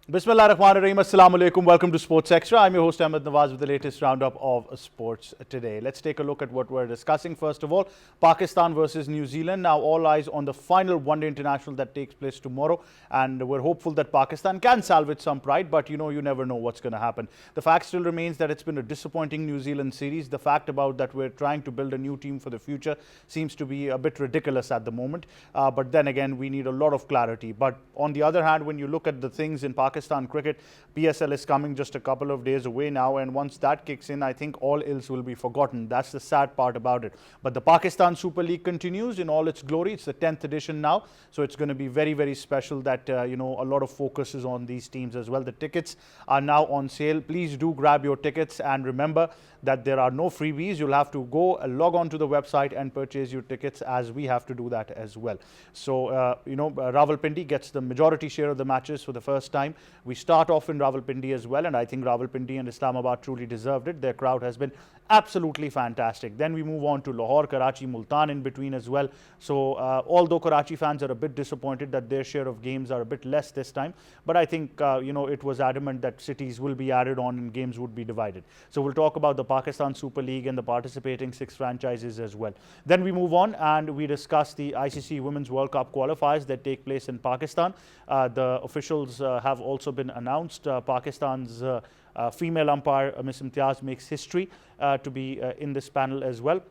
Bismillah ar-Rahman ar-Rahim. Assalamu alaikum. Welcome to Sports Extra. I'm your host Ahmed Nawaz with the latest roundup of sports today. Let's take a look at what we're discussing. First of all, Pakistan versus New Zealand. Now all eyes on the final one-day international that takes place tomorrow, and we're hopeful that Pakistan can salvage some pride, but you never know what's going to happen. The fact still remains that it's been a disappointing New Zealand series. The fact about that we're trying to build a new team for the future seems to be a bit ridiculous at the moment. But then again, we need a lot of clarity. But on the other hand, when you look at the things in Pakistan cricket, PSL is coming just a couple of days away now, and once that kicks in, I think all ills will be forgotten. That's the sad part about it. But the Pakistan Super League continues in all its glory. It's the 10th edition now, so it's going to be very, very special that a lot of focus is on these teams as well. The tickets are now on sale. Please do grab your tickets, and remember that there are no freebies. You'll have to go log on to the website and purchase your tickets, as we have to do that as well. So Rawalpindi gets the majority share of the matches for the first time. We start off in Rawalpindi as well, and I think Rawalpindi and Islamabad truly deserved it. Their crowd has been absolutely fantastic. Then we move on to Lahore, Karachi, Multan in between as well. So although Karachi fans are a bit disappointed that their share of games are a bit less this time, but I think it was adamant that cities will be added on and games would be divided. So we'll talk about the Pakistan Super League and the participating 6 franchises as well. Then we move on and we discuss the ICC Women's World Cup qualifiers that take place in Pakistan. The officials have also been announced. Pakistan's female umpire, Ms. Imtiaz, makes history to be in this panel as well.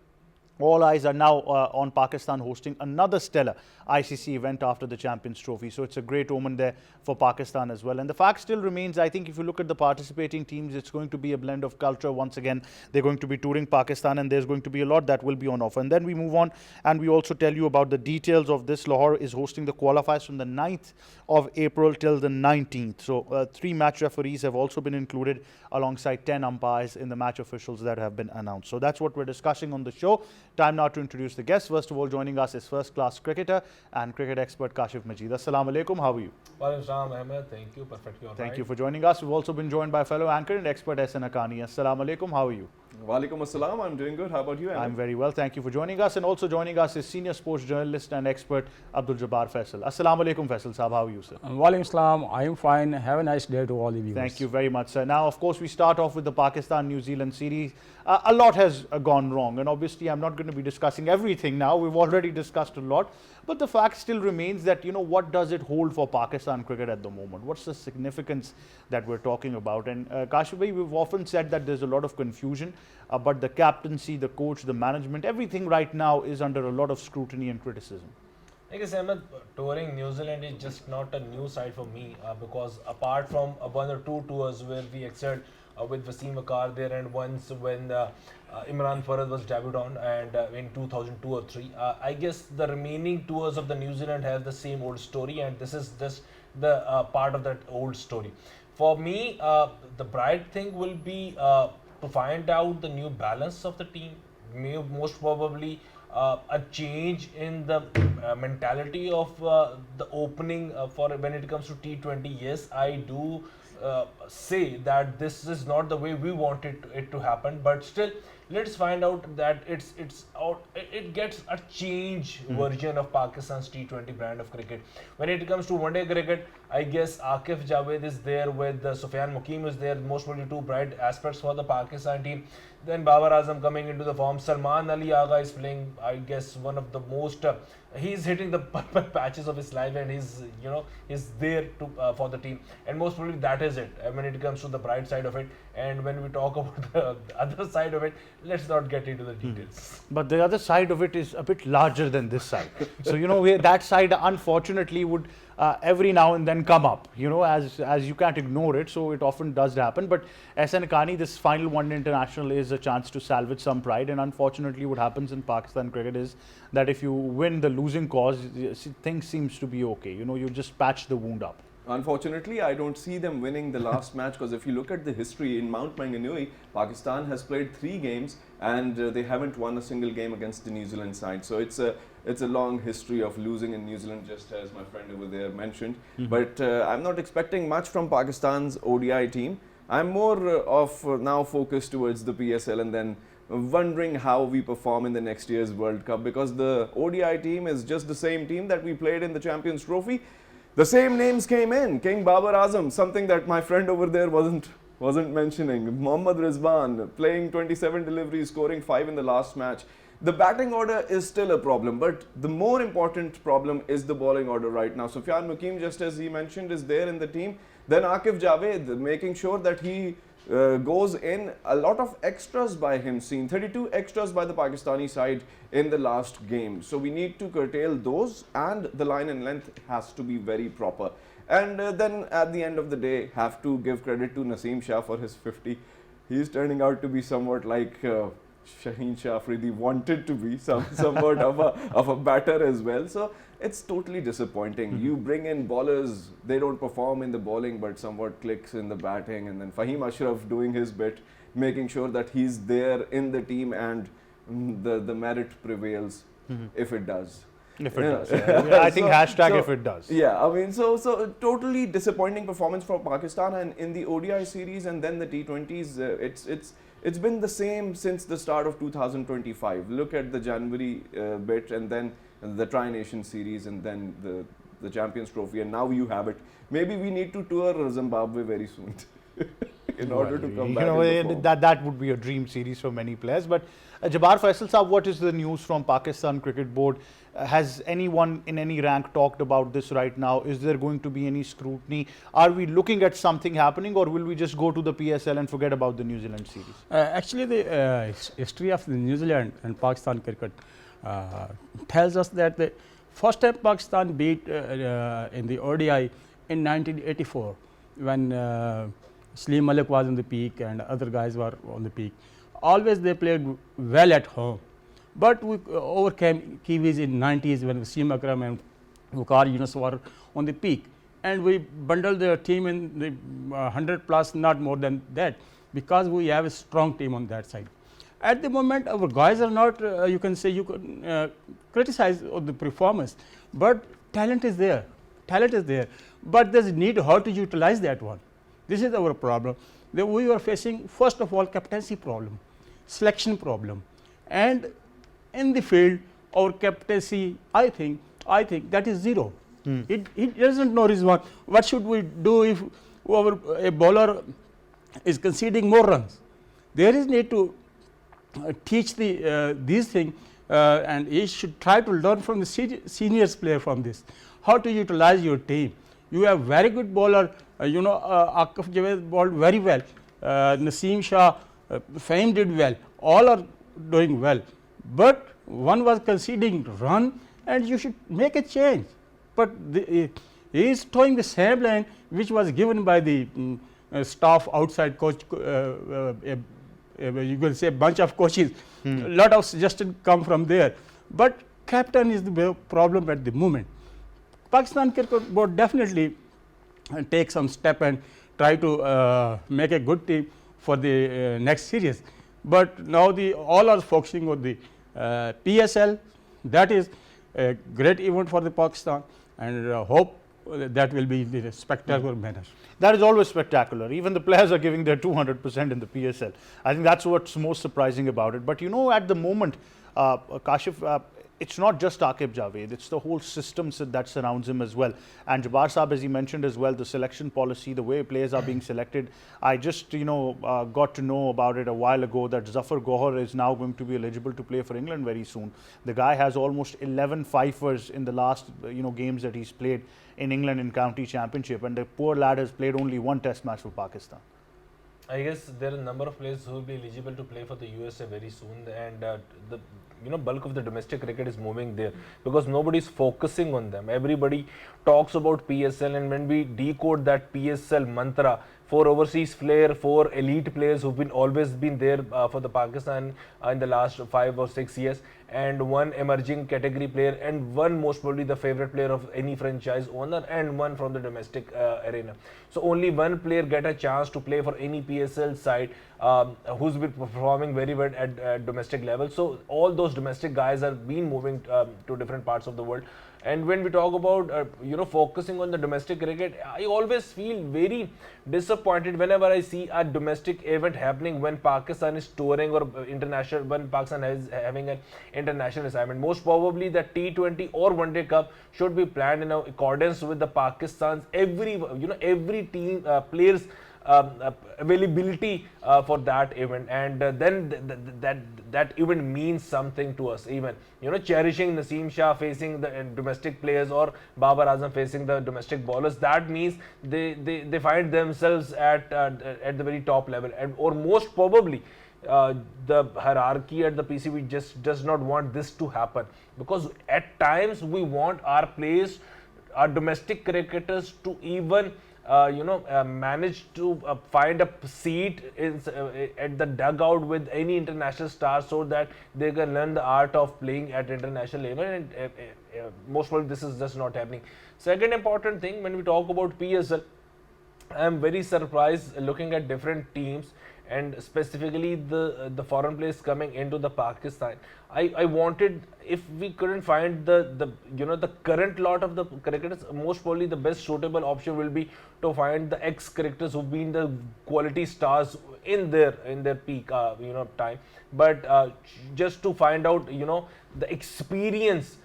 All eyes are now on Pakistan hosting another stellar ICC event after the Champions Trophy. So it's a great omen there for Pakistan as well. And the fact still remains, I think if you look at the participating teams, it's going to be a blend of culture. Once again, they're going to be touring Pakistan, and there's going to be a lot that will be on offer. And then we move on and we also tell you about the details of this. Lahore is hosting the qualifiers from the 9th of April till the 19th. So 3 match referees have also been included alongside 10 umpires in the match officials that have been announced. So that's what we're discussing on the show. Time now to introduce the guests. First of all, joining us is first-class cricketer and cricket expert Kashif Majid. Assalamu alaikum. How are you? Walaikum Ahmed. Thank you. Perfectly all right. Thank you for joining us. We've also been joined by fellow anchor and expert Ehsan Haqqani. Assalamu alaikum. How are you? Walaikum assalam. I'm doing good. How about you, Ahmed? I'm very well. Thank you for joining us. And also joining us is senior sports journalist and expert Abdul Jabbar Faisal. Assalamu alaikum, Faisal Saab. How are you, sir? Walaikum salam. I am fine. Have a nice day to all the viewers. Thank you very much, sir. Now, of course, we start off with the Pakistan-New Zealand series. A lot has gone wrong, and obviously I'm not going to be discussing everything now. We've already discussed a lot. But the fact still remains that, what does it hold for Pakistan cricket at the moment? What's the significance that we're talking about? And Kashif bhai, we've often said that there's a lot of confusion, but the captaincy, the coach, the management, everything right now is under a lot of scrutiny and criticism. I guess Ahmed, touring New Zealand is just not a new side for me because apart from one or two tours where we excelled with Wasim Akar there, and once when Imran Farad was debuted on and in 2002 or 3, I guess the remaining tours of the New Zealand have the same old story, and this is just the part of that old story. For me, the bright thing will be to find out the new balance of the team, most probably a change in the mentality of the opening for when it comes to T20. Yes, I do say that this is not the way we wanted it to happen, but still let's find out that it gets a change version of Pakistan's T20 brand of cricket. When it comes to one day cricket, I guess Akif Javed is there with Sufyan Mukim is there, most probably 2 bright aspects for the Pakistan team. Then Babar Azam coming into the form. Salman Ali Agha is playing, I guess, one of the most. He's hitting the patches of his life, and he's there to for the team. And most probably that is it. When it comes to the bright side of it, and when we talk about the other side of it, let's not get into the details. But the other side of it is a bit larger than this side. So that side unfortunately would every now and then come up, as you can't ignore it. So it often does happen. But Ehsan Haqqani, this final one international is a chance to salvage some pride. And unfortunately, what happens in Pakistan cricket is that if you win the losing cause, things seems to be okay. You just patch the wound up. Unfortunately, I don't see them winning the last match, because if you look at the history in Mount Maunganui, Pakistan has played 3 games and they haven't won a single game against the New Zealand side. So it's a long history of losing in New Zealand, just as my friend over there mentioned. But I'm not expecting much from Pakistan's ODI team. I'm more of now focused towards the PSL and then wondering how we perform in the next year's World Cup, because the ODI team is just the same team that we played in the Champions Trophy. The same names came in. King Babar Azam, something that my friend over there wasn't mentioning. Mohammad Rizwan playing 27 deliveries, scoring 5 in the last match. The batting order is still a problem, but the more important problem is the bowling order right now. Sufyan Mukim, just as he mentioned, is there in the team. Then Akif Javed, making sure that he goes in. A lot of extras by him seen. 32 extras by the Pakistani side in the last game. So we need to curtail those, and the line and length has to be very proper. And then at the end of the day, have to give credit to Naseem Shah for his 50. He's turning out to be somewhat like Shaheen Shah Afridi wanted to be, somewhat of a batter as well. So it's totally disappointing. You bring in bowlers, they don't perform in the bowling, but somewhat clicks in the batting. And then Fahim Ashraf doing his bit, making sure that he's there in the team, and the merit prevails if it does. If it does. Yeah. I think hashtag if it does. Yeah, I mean, so totally disappointing performance from Pakistan, and in the ODI series and then the T20s, it's been the same since the start of 2025. Look at the January bit, and then the Tri-Nation series, and then the Champions Trophy, and now you have it. Maybe we need to tour Zimbabwe very soon in order to come back. That would be a dream series for many players. But Jabbar Faisal Saab, what is the news from Pakistan Cricket Board? Has anyone in any rank talked about this right now? Is there going to be any scrutiny? Are we looking at something happening, or will we just go to the PSL and forget about the New Zealand series? Actually, the history of the New Zealand and Pakistan cricket tells us that the first time Pakistan beat in the ODI in 1984, when Salim Malik was on the peak and other guys were on the peak. Always they played well at home. But we overcame Kiwis in 90s when Wasim Akram and Waqar Yunus were on the peak. And we bundled the team in the 100 plus, not more than that, because we have a strong team on that side. At the moment, our guys are not, you can say, you can criticize the performance, but talent is there. Talent is there. But there's a need how to utilize that one. This is our problem. We are facing, first of all, captaincy problem, selection problem. And in the field, our captaincy, I think that is zero. It doesn't know Rizwan. What should we do if a bowler is conceding more runs? There is need to teach these things, and he should try to learn from the seniors player from this, how to utilize your team. You have very good bowler, Akif Javed bowled very well, Naseem Shah, Fahim did well, all are doing well. But one was conceding run, and you should make a change. But he is towing the same line which was given by the staff outside coach, you can say bunch of coaches, a lot of suggestions come from there. But captain is the problem at the moment. Pakistan Cricket Board definitely take some step and try to make a good team for the next series. But now all are focusing on the PSL. That is a great event for the Pakistan, and hope that will be in a spectacular manner. That is always spectacular. Even the players are giving their 200% in the PSL. I think that's what's most surprising about it. But at the moment, Kashif, it's not just Akif Javed, it's the whole system that surrounds him as well. And Jabbar Saab, as he mentioned as well, the selection policy, the way players are being selected. I just, got to know about it a while ago that Zafar Gohar is now going to be eligible to play for England very soon. The guy has almost 11 fifers in the last, games that he's played in England in county championship. And the poor lad has played only one test match for Pakistan. I guess there are a number of players who will be eligible to play for the USA very soon, and the bulk of the domestic cricket is moving there because nobody is focusing on them. Everybody talks about PSL, and when we decode that PSL mantra, 4 overseas players, 4 elite players who've always been there for the Pakistan in the last 5 or 6 years, and 1 emerging category player, and 1 most probably the favorite player of any franchise owner, and 1 from the domestic arena. So only 1 player get a chance to play for any PSL side who's been performing very well at domestic level. So all those domestic guys are been moving to different parts of the world. And when we talk about focusing on the domestic cricket, I always feel very disappointed whenever I see a domestic event happening when Pakistan is touring or international, when Pakistan is having an international assignment. Most probably the T20 or One Day Cup should be planned in accordance with the Pakistan's every team players availability for that event, and then that event means something to us. Even cherishing Naseem Shah facing the domestic players or Babar Azam facing the domestic bowlers, that means they find themselves at the very top level, and or most probably the hierarchy at the PCB just does not want this to happen, because at times we want our players, our domestic cricketers, to even manage to find a seat at the dugout with any international star, so that they can learn the art of playing at international level, and most probably this is just not happening. Second important thing, when we talk about PSL, I am very surprised looking at different teams, and specifically the foreign players coming into the Pakistan. I wanted, if we couldn't find the current lot of the cricketers, most probably the best suitable option will be to find the ex cricketers who've been the quality stars in their peak time, but just to find out the experience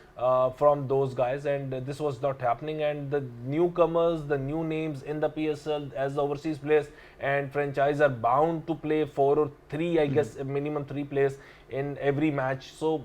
from those guys, and this was not happening. And the newcomers, the new names in the PSL as the overseas players and franchise are bound to play 4 or 3, I guess minimum 3 players in every match. So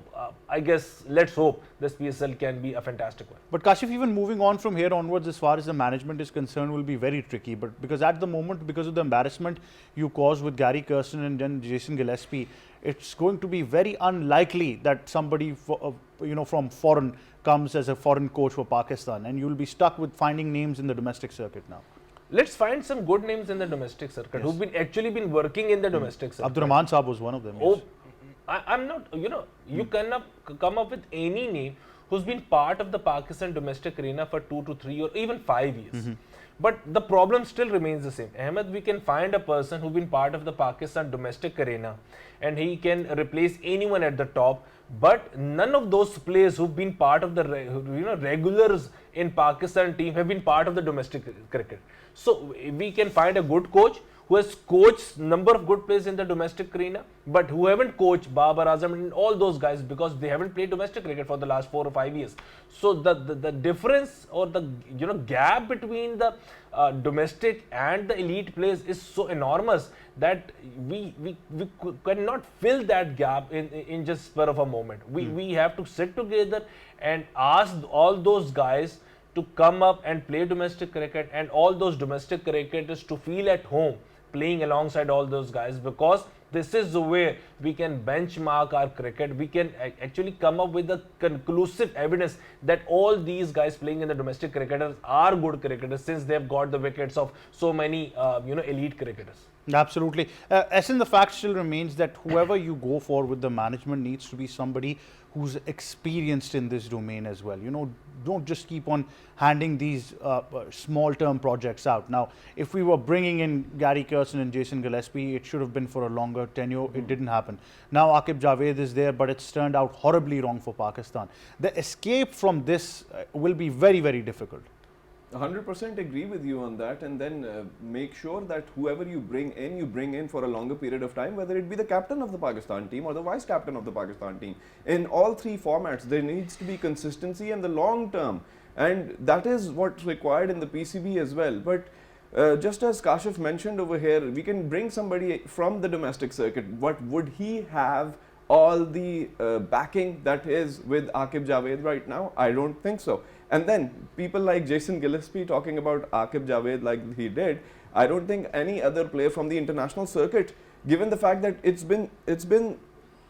I guess let's hope this PSL can be a fantastic one. But Kashif, even moving on from here onwards, as far as the management is concerned, will be very tricky. But because at the moment, because of the embarrassment you caused with Gary Kirsten and then Jason Gillespie, it's going to be very unlikely that somebody from foreign comes as a foreign coach for Pakistan, and you'll be stuck with finding names in the domestic circuit now. Let's find some good names in the domestic circuit, yes, who've actually been working in the domestic circuit. Abdurrahman Saab was one of them. Oh, Yes. I'm not, you cannot come up with any name who's been part of the Pakistan domestic arena for 2 to 3 or even 5 years. But the problem still remains the same. Ahmed, we can find a person who's been part of the Pakistan domestic arena and he can replace anyone at the top, but none of those players who've been part of the regulars in Pakistan team have been part of the domestic cricket. So we can find a good coach who has coached number of good players in the domestic arena, but who haven't coached Babar Azam and all those guys, because they haven't played domestic cricket for the last 4 or 5 years. So the difference or the gap between the domestic and the elite players is so enormous that we cannot fill that gap in just spur of a moment. We have to sit together and ask all those guys to come up and play domestic cricket, and all those domestic cricketers to feel at home playing alongside all those guys, because this is the way we can benchmark our cricket. We can actually come up with the conclusive evidence that all these guys playing in the domestic cricketers are good cricketers, since they've got the wickets of so many elite cricketers. Absolutely. As in, the fact still remains that whoever you go for with the management needs to be somebody who's experienced in this domain as well. Don't just keep on handing these small-term projects out. Now, if we were bringing in Gary Kirsten and Jason Gillespie, it should have been for a longer tenure. It didn't happen. Now, Aqib Javed is there, but it's turned out horribly wrong for Pakistan. The escape from this will be very, very difficult. 100% agree with you on that, and then make sure that whoever you bring in for a longer period of time, whether it be the captain of the Pakistan team or the vice captain of the Pakistan team. In all 3 formats, there needs to be consistency and the long term, and that is what's required in the PCB as well. But just as Kashif mentioned over here, we can bring somebody from the domestic circuit, but would he have all the backing that is with Aqib Javed right now? I don't think so. And then people like Jason Gillespie talking about Aqib Javed like he did, I don't think any other player from the international circuit, given the fact that it's been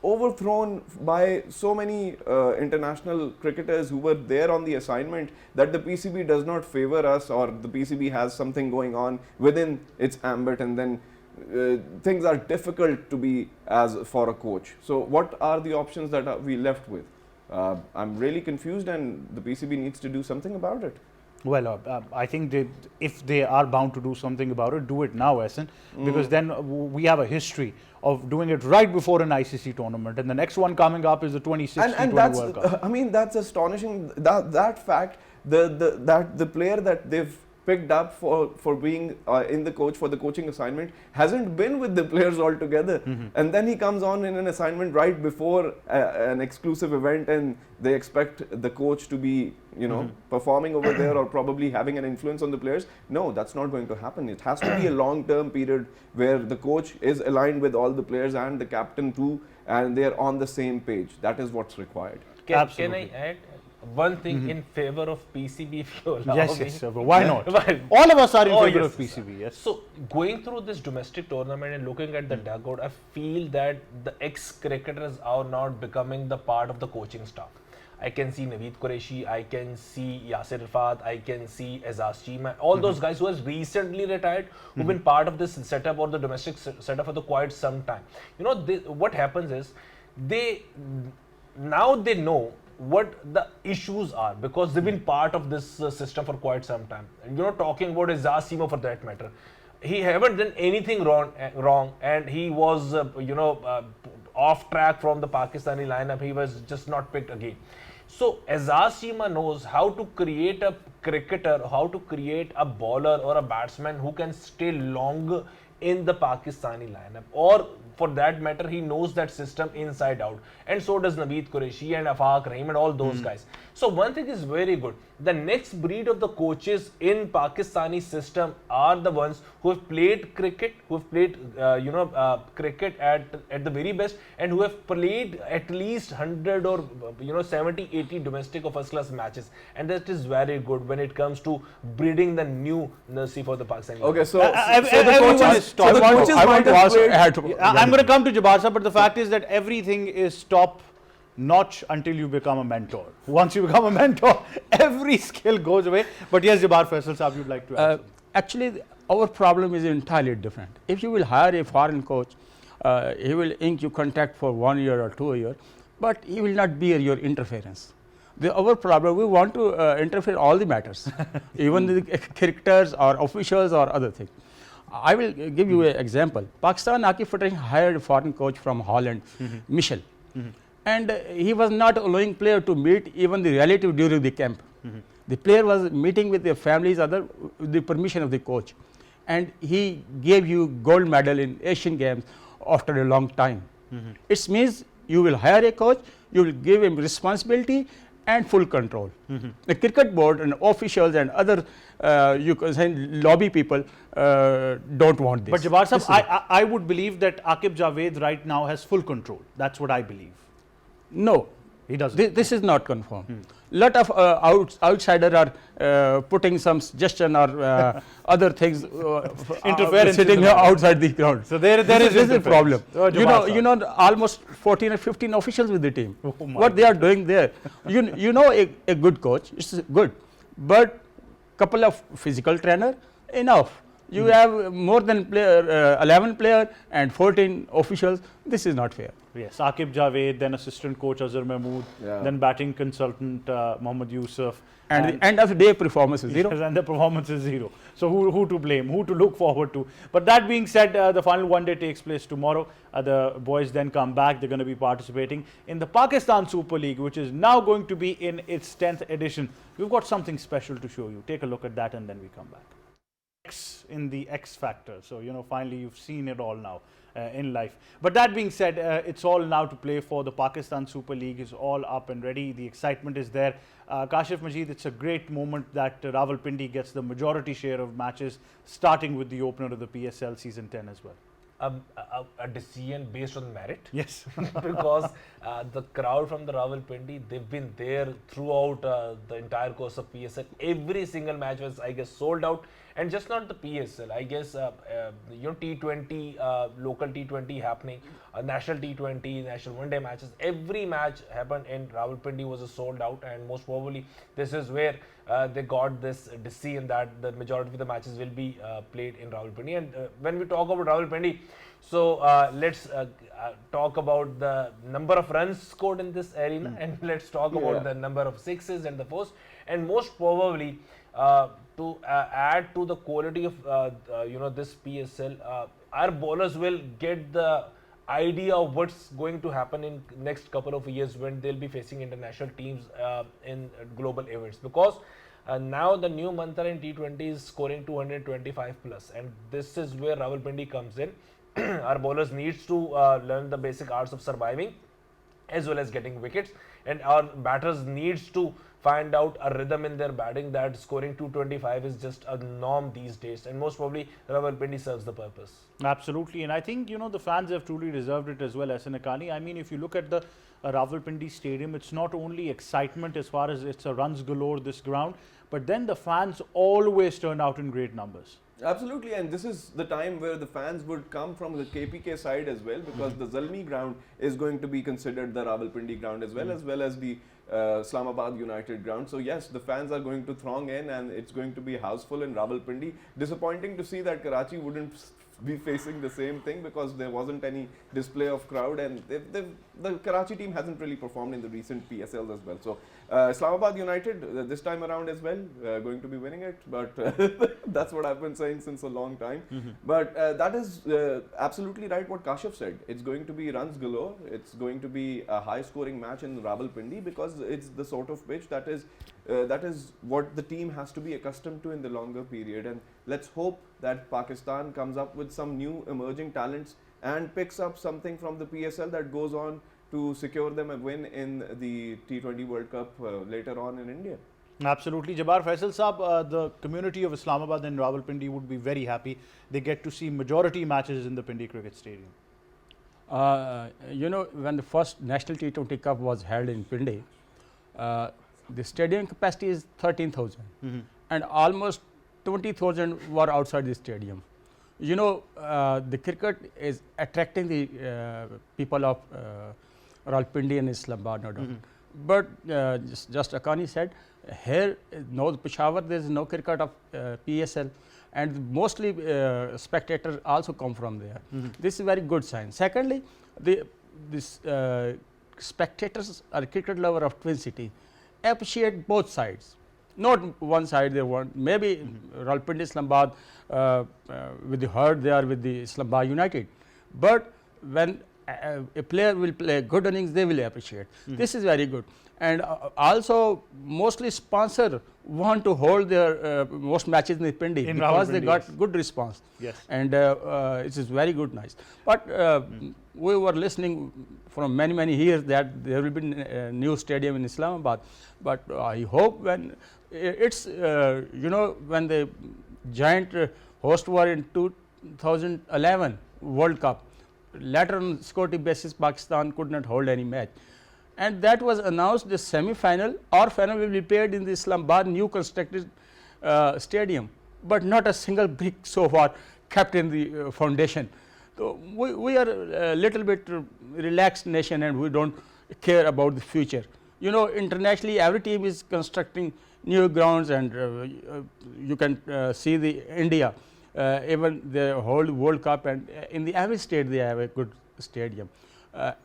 overthrown by so many international cricketers who were there on the assignment, that the PCB does not favor us, or the PCB has something going on within its ambit, and then things are difficult to be as for a coach. So what are the options that we left with? I'm really confused, and the PCB needs to do something about it. Well, I think if they are bound to do something about it, do it now, Essen, because then we have a history of doing it right before an ICC tournament, and the next one coming up is the 2016 And World that's, Cup. I mean, that's astonishing. That fact, that the player that they've picked up for being in the coach for the coaching assignment hasn't been with the players altogether, and then he comes on in an assignment right before an exclusive event, and they expect the coach to be, you know, performing over there or probably having an influence on the players. No, that's not going to happen. It has to be a long-term period where the coach is aligned with all the players and the captain too, and they are on the same page. That is what's required. Can Absolutely. I add one thing in favor of PCB, if you allow Yes, me? yes, sir. Why not? Well, All of us are in oh, favor yes, of PCB. Yes. So going through this domestic tournament and looking at the dugout, I feel that the ex-cricketers are not becoming the part of the coaching staff. I can see Naveed Qureshi, I can see Yasir Rafat, I can see Azaz Cheema, all those guys who has recently retired, who've been part of this setup or the domestic setup for the quite some time. You know, what happens is now they know what the issues are because they've been part of this system for quite some time. And you know, talking about Azaz Cheema for that matter, he haven't done anything wrong, and he was off track from the Pakistani lineup. He was just not picked again. So Azaz Cheema knows how to create a cricketer, how to create a bowler or a batsman who can stay long in the Pakistani lineup, or for that matter, he knows that system inside out. And so does Naveed Qureshi and Afaq Rahim and all those guys. So one thing is very good. The next breed of the coaches in Pakistani system are the ones who have played cricket, who have played cricket at the very best, and who have played at least 100 or 70, 80 domestic or first class matches. And that is very good when it comes to breeding the new nursery for the Pakistani. Okay, so everyone is so the stopped. coaches I might want to have also played. add to I'm going to come to Jabbar sir, but the fact is that everything is top notch until you become a mentor. Once you become a mentor, every skill goes away. But yes, Jabbar Faisal Saab, you'd like to add something. Actually, our problem is entirely different. If you will hire a foreign coach, he will ink you contract for 1 year or 2 years, but he will not bear your interference. Our problem, we want to interfere all the matters, even the cricketers or officials or other things. I will give you an example. Pakistan Hockey Federation hired a foreign coach from Holland, Michel, and he was not allowing player to meet even the relative during the camp. The player was meeting with their families with the permission of the coach, and he gave you gold medal in Asian Games after a long time. It means you will hire a coach, you will give him responsibility and full control. The cricket board and officials and other you can say lobby people don't want this. But Jabbar Sahab, I would believe that Aqib Javed right now has full control. That's what I believe. No, he doesn't. This is not confirmed. Lot of outsiders are putting some suggestion or other things Interference in sitting the matter. outside the ground. So there is this is a interference. problem. Oh, Jabbar You know almost 14 or 15 officials with the team. Oh my What they are doing there? You know a good coach is good, but couple of physical trainer enough. You have more than 11 player and 14 officials. This is not fair. Yes, Aqib Javed, then assistant coach Azhar Mahmood, then batting consultant Mohammad Yusuf. And the end of the day performance is zero. Yes, and the performance is zero. So who to blame, who to look forward to. But that being said, the final one day takes place tomorrow. The boys then come back. They're going to be participating in the Pakistan Super League, which is now going to be in its 10th edition. We've got something special to show you. Take a look at that and then we come back. X in the X factor. So, finally you've seen it all now. In life. But that being said, it's all now to play for. The Pakistan Super League is all up and ready. The excitement is there. Kashif Majid, it's a great moment that Rawalpindi gets the majority share of matches, starting with the opener of the PSL Season 10 as well. A decision based on merit. Yes. Because the crowd from the Rawalpindi, they've been there throughout the entire course of PSL. Every single match was, I guess, sold out. And just not the PSL, I guess, T20, local T20 happening, national T20, national one-day matches. Every match happened in Rawalpindi was sold out, and most probably this is where they got this decision that the majority of the matches will be played in Rawalpindi. And when we talk about Rawalpindi, so let's talk about the number of runs scored in this arena, and let's talk about the number of sixes and the fours, and most probably to add to the quality of this PSL, our bowlers will get the idea of what's going to happen in next couple of years when they'll be facing international teams in global events, because now the new mantra in T20 is scoring 225 plus, and this is where Rawalpindi comes in. Our bowlers needs to learn the basic arts of surviving as well as getting wickets, and our batters needs to find out a rhythm in their batting that scoring 225 is just a norm these days, and most probably Rawalpindi serves the purpose. Absolutely, and I think the fans have truly deserved it as well, SN Akani. I mean, if you look at the Rawalpindi Stadium, it's not only excitement as far as it's a runs galore this ground, but then the fans always turn out in great numbers. Absolutely, and this is the time where the fans would come from the KPK side as well, because the Zalmi ground is going to be considered the Rawalpindi ground as well as the Islamabad United ground. So yes, the fans are going to throng in, and it's going to be houseful in Rawalpindi. Disappointing to see that Karachi wouldn't be facing the same thing, because there wasn't any display of crowd, and the Karachi team hasn't really performed in the recent PSLs as well. So Islamabad United this time around as well going to be winning it, but that's what I've been saying since a long time. But that is absolutely right what Kashif said. It's going to be runs galore. It's going to be a high scoring match in Rawalpindi, because it's the sort of pitch that is what the team has to be accustomed to in the longer period. And let's hope that Pakistan comes up with some new emerging talents and picks up something from the PSL that goes on to secure them a win in the T20 World Cup later on in India. Absolutely. Jabbar Faisal Saab, the community of Islamabad and Rawalpindi would be very happy. They get to see majority matches in the Pindi Cricket Stadium. When the first National T20 Cup was held in Pindi, the stadium capacity is 13,000 and almost 20,000 were outside the stadium. The cricket is attracting the people of Rawalpindi and Islamabad, no doubt. But just Akani said, here, no Peshawar, there is no cricket of PSL, and mostly spectators also come from there. This is a very good sign. Secondly, this spectators or cricket lover of Twin City appreciate both sides. Not one side they want. Maybe Rawalpindi, Islamabad, with the herd they are with the Islamabad United. But when a player will play good innings, they will appreciate. This is very good. And also, mostly sponsor want to hold their most matches in the Pindi because they got good response. Yes. And it is very good, nice. But we were listening from many years that there will be a new stadium in Islamabad. But I hope when it's when the giant host were in 2011 World Cup, later on security basis Pakistan could not hold any match, and that was announced the semi-final or final will be played in the Islamabad new constructed stadium, but not a single brick so far kept in the foundation. So we are a little bit relaxed nation, and we don't care about the future. Internationally every team is constructing new grounds, and you can see the India even the whole World Cup, and in the every state they have a good stadium.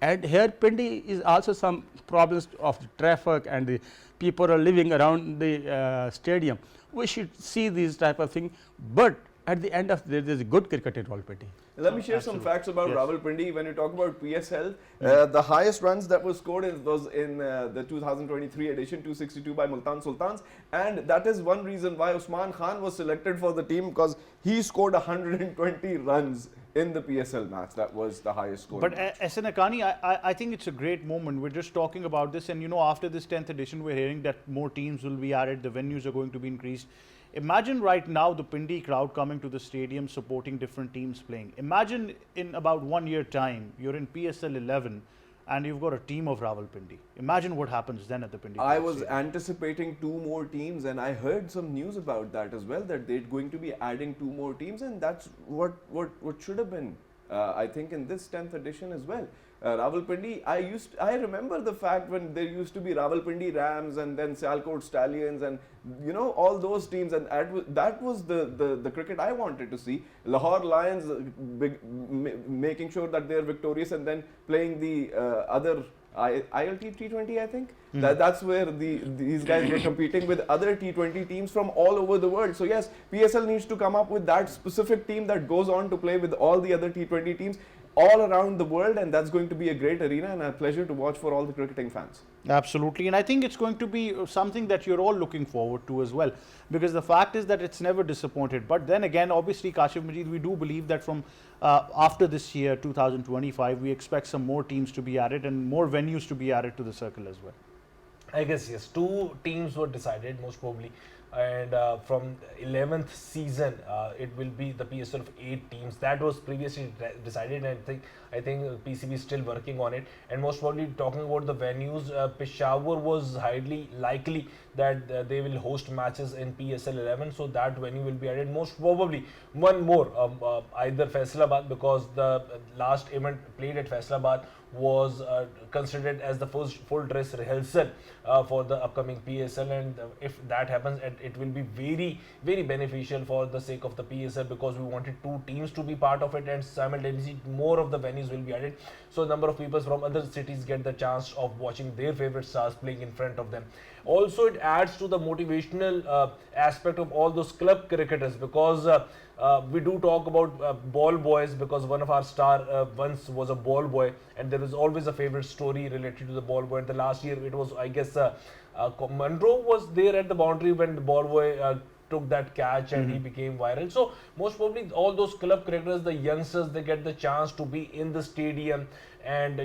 And here Pindi is also some problems of the traffic, and the people are living around the stadium. We should see these type of thing, but at the end of the day, there is a good cricket in Rawalpindi. Let me share some facts about Rawalpindi. When you talk about PSL, the highest runs that were scored was in the 2023 edition, 262 by Multan Sultans, and that is one reason why Usman Khan was selected for the team, because he scored 120 runs in the PSL match. That was the highest score. But SN Akani, I think it's a great moment. We're just talking about this, and after this 10th edition, we're hearing that more teams will be added, the venues are going to be increased. Imagine right now the Pindi crowd coming to the stadium supporting different teams playing. Imagine in about 1 year time, you're in PSL 11 and you've got a team of Rawalpindi. Imagine what happens then at the Pindi. I was anticipating 2 more teams, and I heard some news about that as well, that they're going to be adding 2 more teams, and that's what should have been, I think, in this 10th edition as well. Rawalpindi, I remember the fact when there used to be Rawalpindi Rams and then Sialkot Stallions, and all those teams, and that was the cricket I wanted to see. Lahore Lions making sure that they're victorious, and then playing the other ILT T20, I think. That's where these guys were competing with other T20 teams from all over the world. So yes, PSL needs to come up with that specific team that goes on to play with all the other T20 teams all around the world, and that's going to be a great arena and a pleasure to watch for all the cricketing fans. Absolutely, and I think it's going to be something that you're all looking forward to as well, because the fact is that it's never disappointed. But then again, obviously, Kashif Majid, we do believe that from after this year, 2025, we expect some more teams to be added and more venues to be added to the circle as well. I guess yes, 2 teams were decided most probably, and from 11th season it will be the PSL of 8 teams. That was previously decided, and I think PCB is still working on it. And most probably, talking about the venues, Peshawar was highly likely that they will host matches in PSL 11, so that venue will be added. Most probably one more, either Faisalabad, because the last event played at Faisalabad was considered as the first full dress rehearsal for the upcoming PSL, and if that happens, it will be very beneficial for the sake of the PSL, because we wanted 2 teams to be part of it, and simultaneously more of the venues will be added, so a number of people from other cities get the chance of watching their favorite stars playing in front of them. Also, it adds to the motivational aspect of all those club cricketers, because we do talk about ball boys, because one of our star once was a ball boy, and there is always a favorite story related to the ball boy. And the last year it was, I guess, Monroe was there at the boundary when the ball boy took that catch and he became viral. So most probably all those club cricketers, the youngsters, they get the chance to be in the stadium, and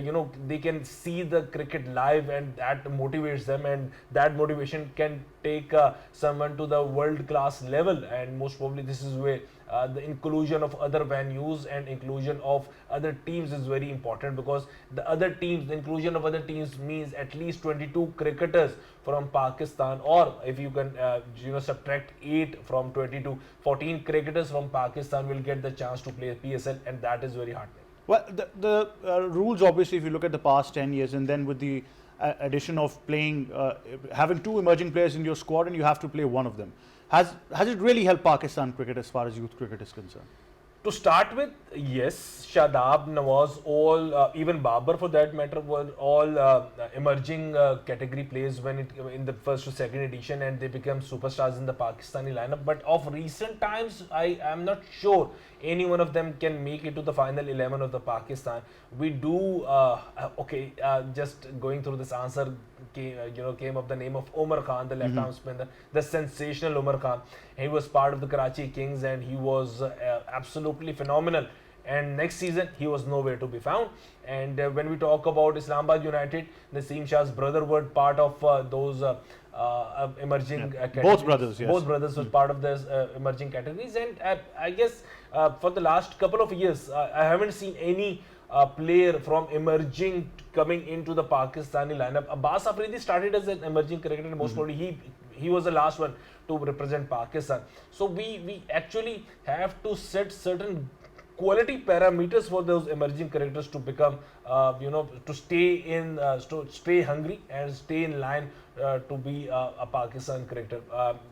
they can see the cricket live, and that motivates them, and that motivation can take someone to the world class level. And most probably this is where the inclusion of other venues and inclusion of other teams is very important, because the inclusion of other teams means at least 22 cricketers from Pakistan, or if you can subtract 8 from 22, 14 cricketers from Pakistan will get the chance to play PSL, and that is very heartening. Well, the rules, obviously, if you look at the past 10 years, and then with the addition of playing, having 2 emerging players in your squad, and you have to play one of them, has it really helped Pakistan cricket as far as youth cricket is concerned? To start with, yes, Shadab, Nawaz, all, even Babar for that matter, were all emerging category players in the first or second edition, and they became superstars in the Pakistani lineup. But of recent times, I am not sure any one of them can make it to the final 11 of the Pakistan. We do, just going through this answer, came up the name of Umar Khan, the left arm spinner, the sensational Umar Khan. He was part of the Karachi Kings, and he was absolutely phenomenal. And next season, he was nowhere to be found. And when we talk about Islamabad United, Naseem Shah's brother were part of those emerging categories. Both brothers, yes. Both brothers were part of those emerging categories. And I guess for the last couple of years, I haven't seen any player from emerging coming into the Pakistani lineup. Abbas Afridi started as an emerging cricketer, and most probably he was the last one to represent Pakistan. So we actually have to set certain quality parameters for those emerging cricketers to become, to stay hungry and stay in line to be a Pakistan cricketer.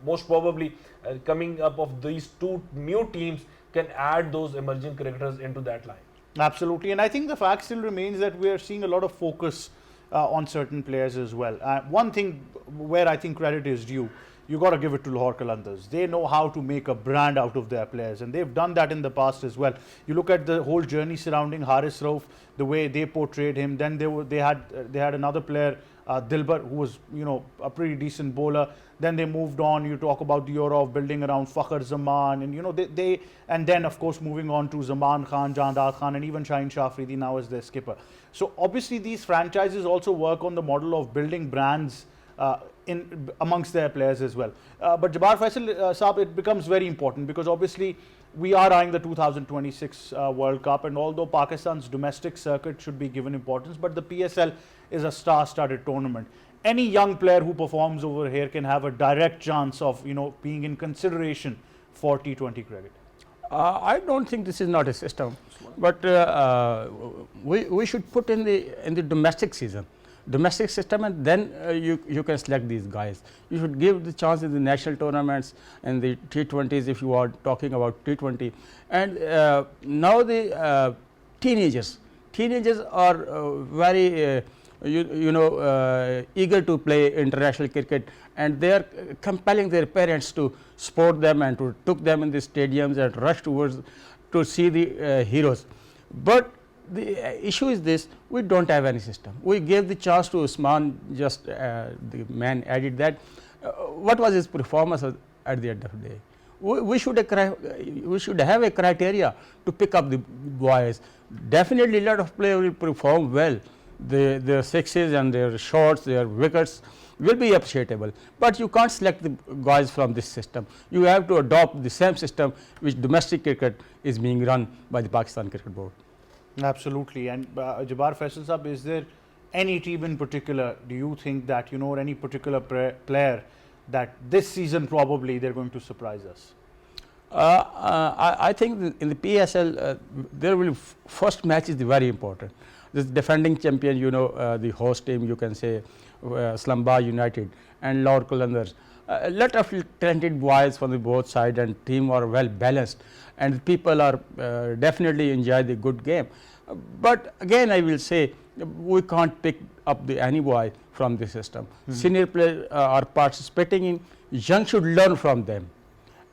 Most probably coming up of these 2 new teams can add those emerging cricketers into that line. Absolutely, and I think the fact still remains that we are seeing a lot of focus on certain players as well. One thing where I think credit is due, you got to give it to Lahore Qalandars. They know how to make a brand out of their players, and they've done that in the past as well. You look at the whole journey surrounding Haris Rauf, the way they portrayed him. Then they had another player, Dilbar, who was a pretty decent bowler. Then they moved on. You talk about the era of building around Fakhr Zaman, and and then of course moving on to Zaman Khan, Jandar Khan, and even Shaheen Shah Afridi now as their skipper. So obviously these franchises also work on the model of building brands amongst their players as well. But Jabbar Faisal Saab, it becomes very important, because obviously we are eyeing the 2026 World Cup, and although Pakistan's domestic circuit should be given importance, but the PSL is a star-studded tournament. Any young player who performs over here can have a direct chance of being in consideration for T20 cricket. I don't think this is not a system, but we should put in the domestic season, domestic system, and then you can select these guys. You should give the chance in the national tournaments and the T20s if you are talking about T20. And now the teenagers are very eager to play international cricket, and they are compelling their parents to support them and to took them in the stadiums and rush towards to see the heroes. But the issue is this: we don't have any system. We gave the chance to Usman. Just the man added that. What was his performance at the end of the day? We should have a criteria to pick up the boys. Definitely, a lot of players will perform well. Their sixes and their shots, their wickets will be appreciable. But you can't select the guys from this system. You have to adopt the same system which domestic cricket is being run by the Pakistan Cricket Board. Absolutely. And Jabbar Faisal Sahab, is there any team in particular, do you think that, or any particular player that this season probably they're going to surprise us? I think in the PSL, there will first match is very important. This defending champion, the host team, you can say Slamba United and Lord Qalandars. A lot of talented boys from the both sides, and team are well balanced, and people are definitely enjoy the good game. But again, I will say we can't pick up any boy from the system. Senior players are participating in. Young should learn from them,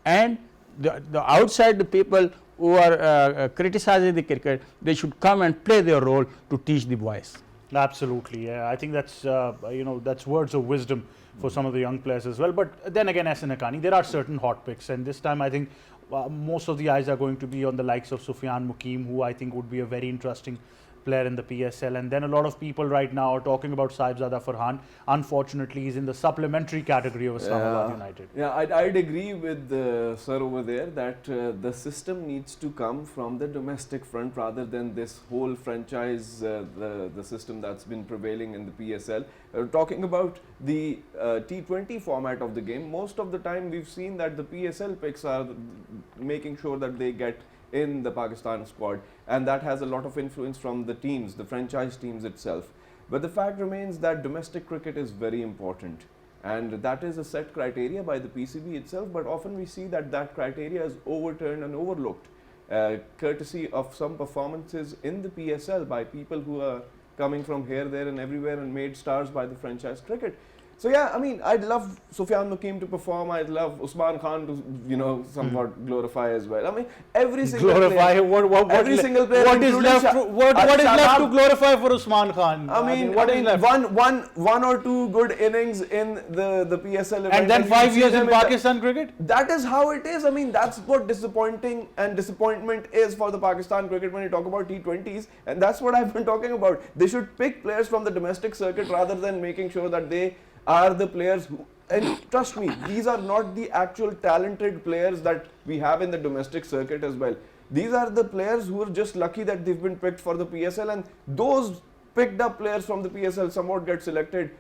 and the outside the people who are criticizing the cricket, they should come and play their role to teach the boys. Absolutely, yeah. I think that's that's words of wisdom for some of the young players as well. But then again, Ahsan Haqqani, there are certain hot picks, and this time I think most of the eyes are going to be on the likes of Sufyan Mukim, who I think would be a very interesting player in the PSL. And then a lot of people right now are talking about Saibzada Farhan. Unfortunately, he's in the supplementary category of Islamabad United. Yeah, I'd agree with Sir over there that the system needs to come from the domestic front rather than this whole franchise, the system that's been prevailing in the PSL. Talking about the T20 format of the game, most of the time we've seen that the PSL picks are making sure that they get in the Pakistan squad, and that has a lot of influence from the teams, the franchise teams itself. But the fact remains that domestic cricket is very important, and that is a set criteria by the PCB itself, but often we see that that criteria is overturned and overlooked courtesy of some performances in the PSL by people who are coming from here, there and everywhere and made stars by the franchise cricket. So yeah, I mean, I'd love Sufyan Mukim to perform. I'd love Usman Khan to, somewhat glorify as well. I mean, every single glorify player, every single player. What is left? What is left to glorify for Usman Khan? I mean, one or two good innings in the PSL event, and then 5 years in Pakistan cricket. That is how it is. I mean, that's what disappointment is for the Pakistan cricket when you talk about T20s, and that's what I've been talking about. They should pick players from the domestic circuit rather than making sure that they are the players who, and trust me, these are not the actual talented players that we have in the domestic circuit as well. These are the players who are just lucky that they've been picked for the PSL, and those picked up players from the PSL somewhat get selected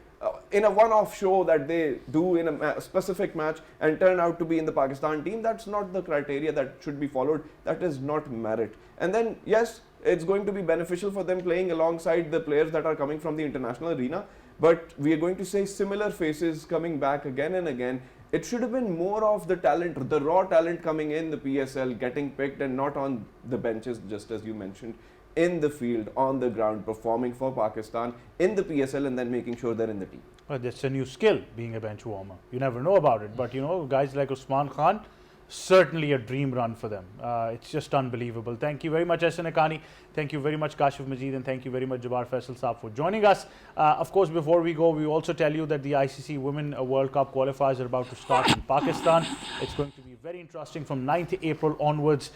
in a one-off show that they do in a specific match and turn out to be in the Pakistan team. That's not the criteria that should be followed. That is not merit. And then yes, it's going to be beneficial for them playing alongside the players that are coming from the international arena, but we are going to say similar faces coming back again and again. It should have been more of the talent, the raw talent coming in the PSL, getting picked, and not on the benches, just as you mentioned, in the field, on the ground, performing for Pakistan in the PSL and then making sure they're in the team. Well, that's a new skill, being a bench warmer. You never know about it, but guys like Usman Khan, certainly a dream run for them. It's just unbelievable. Thank you very much, Ahsan Haqqani. Thank you very much, Kashif Majid, and thank you very much, Jabbar Faisal Saab, for joining us. Of course, before we go, we also tell you that the ICC Women World Cup qualifiers are about to start in Pakistan. It's going to be very interesting from 9th April onwards.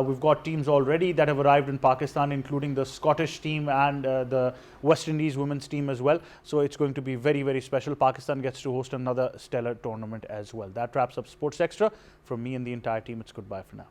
We've got teams already that have arrived in Pakistan, including the Scottish team and the West Indies women's team as well. So it's going to be very, very special. Pakistan gets to host another stellar tournament as well. That wraps up Sports Extra. From me and the entire team, it's goodbye for now.